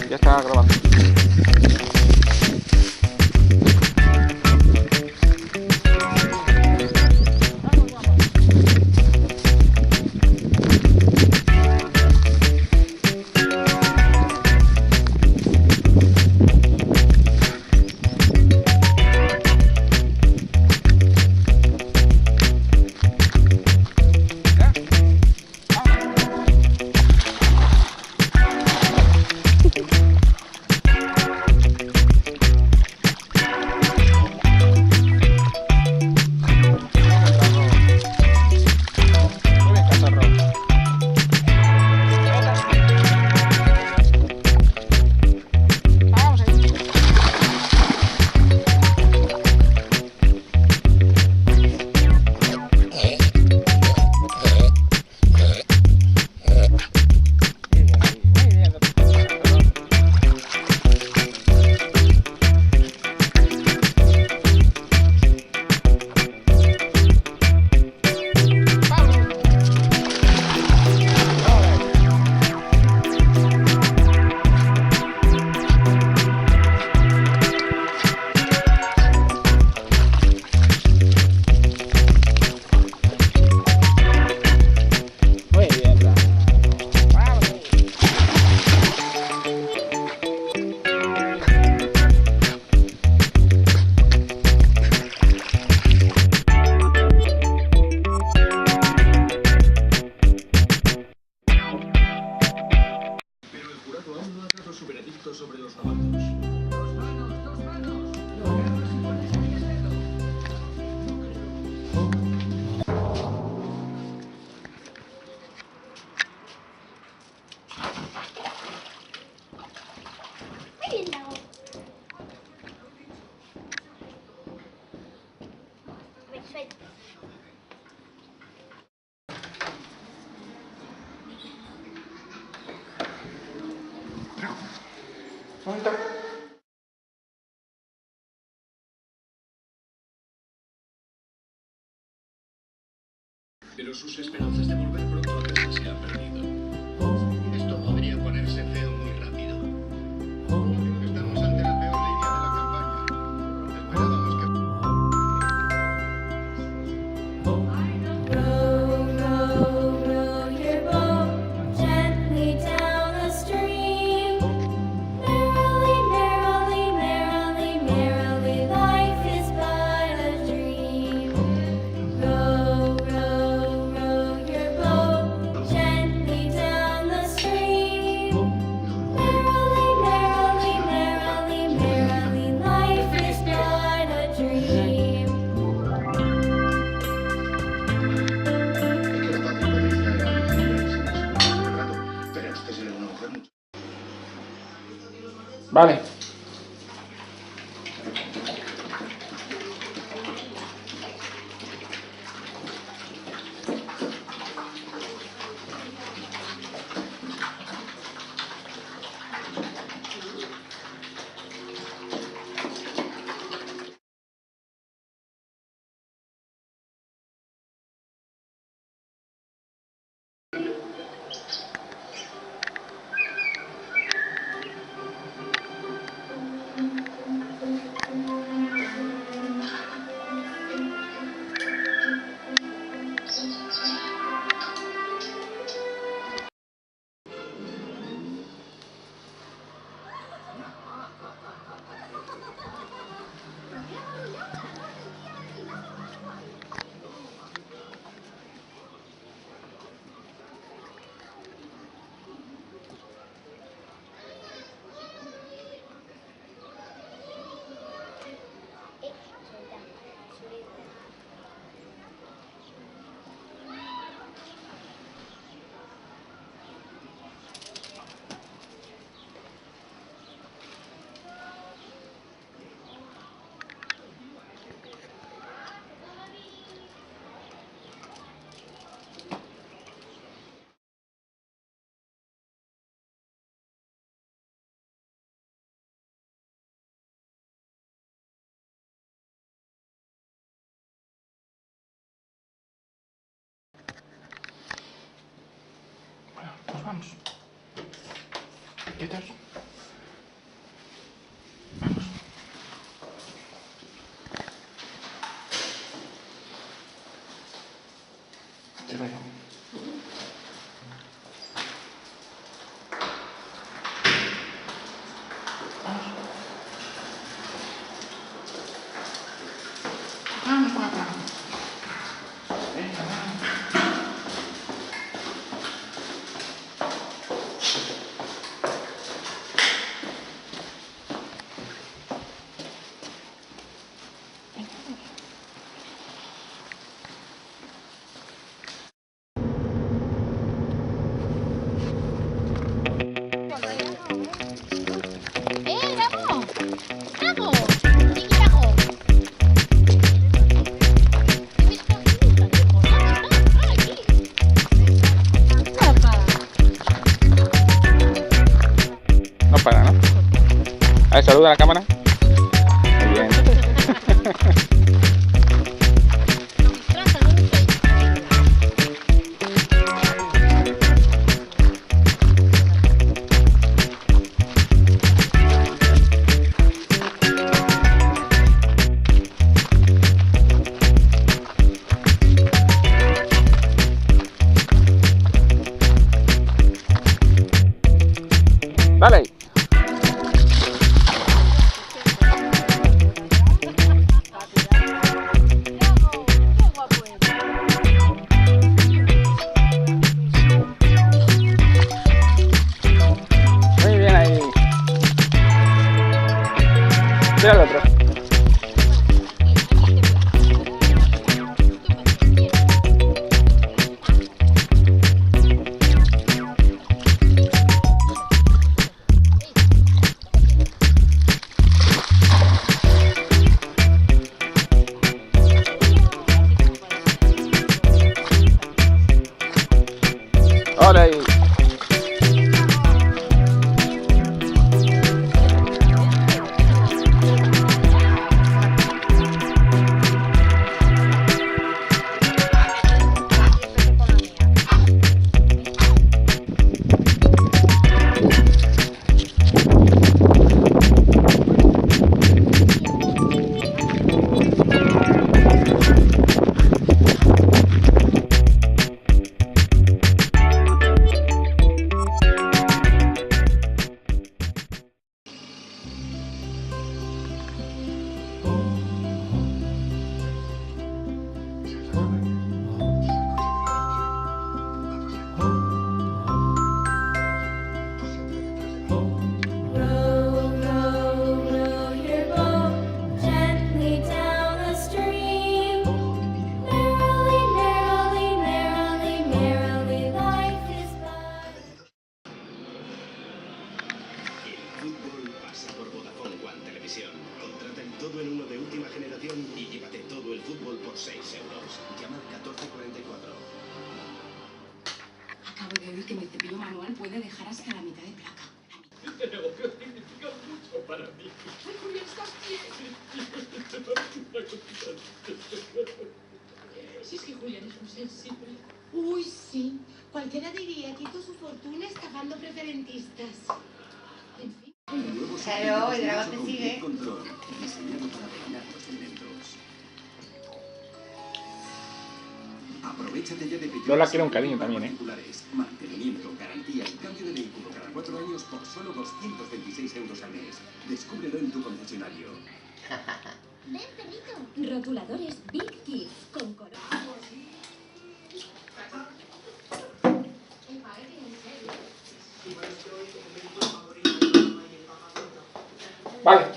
Ya está grabando. Sobre los novatos. Dos manos, dos manos. Pero sus esperanzas de volver pronto a casa se han perdido. Esto podría ponerse feo muy rápido. Estamos ante la peor línea de la campaña. Esperábamos que... Vale. Vamos. ¿Quietos? Vamos. Te vaya. Vamos, papá. Venga, vamos. ¡Vamos! ¡Vamos! ¡Chiqui, bajo! No para, ¿no? A ver, saluda a la cámara. Muy bien. Dale. Muy bien ahí. Tira el otro. Ahora ahí. Todo en uno de última generación y llévate todo el fútbol por 6 euros. Llama al 1444. Acabo de oír que mi cepillo manual puede dejar hasta la mitad de placa. Este negocio significa mucho para mí. ¡Ay, Julián, estás bien! Si es que Julián es muy sensible. Uy, sí. Cualquiera diría que hizo su fortuna estafando preferentistas. En fin. Claro, el dragón te sigue. Control, diseñado para dominar los elementos. Aprovechate ya de pequeños Lola quiere un cariño también, ¿eh? particulares, mantenimiento, garantía y cambio de vehículo cada 4 años por solo 226 euros al mes. Descúbrelo en tu concesionario. Ven, perrito. Rotuladores Big Kids con color. Vale.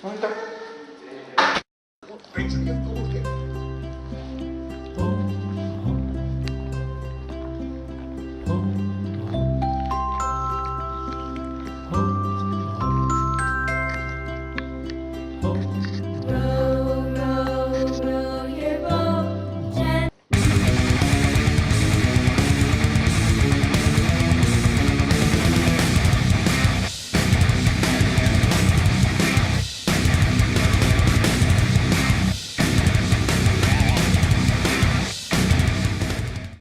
¿Dónde está? Pensaría